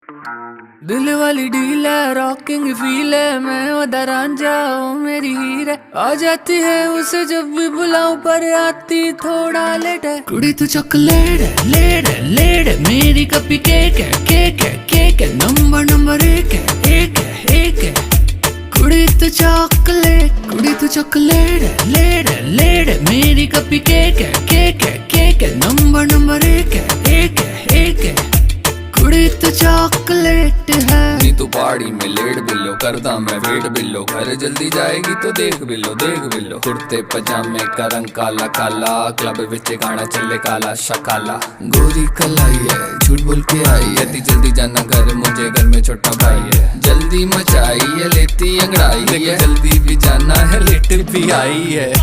दिल वाली डील है, रॉकिंग फील है, मैं वदा रांझा ओ मेरी हीर है। आ जाती है उसे जब भी बुलाऊं पर आती थोड़ा लेट है। कुड़ी तू चॉकलेट है, लेट है, लेट है, मेरी कपी केक है, केक है, केक है, नंबर एक है, एक है, एक है। कुड़ी तू चॉकलेट, कुड़ी तू चॉकलेट है, लेट है, लेट है, मेरी कपी केक है, केक है, केक है, नंबर एक है, एक है, एक है। कुड़ी तो चॉकलेट है। नी तू पहाड़ी में लेट बिल्लो, करदा मैं वेट बिल्लो, घर जल्दी जाएगी तो देख बिल्लो, देख बिल्लो। कुर्ते पजामे का रंग काला काला, क्लब विच गाना चले काला शकाला। गोरी कलाई है, झूठ बोल के आई है, ती जल्दी जाना घर, मुझे घर में छोटा भाई है। जल्दी मचाई है, लेती अंगड़ाई है, जल्दी भी जाना है, लेट भी आई है।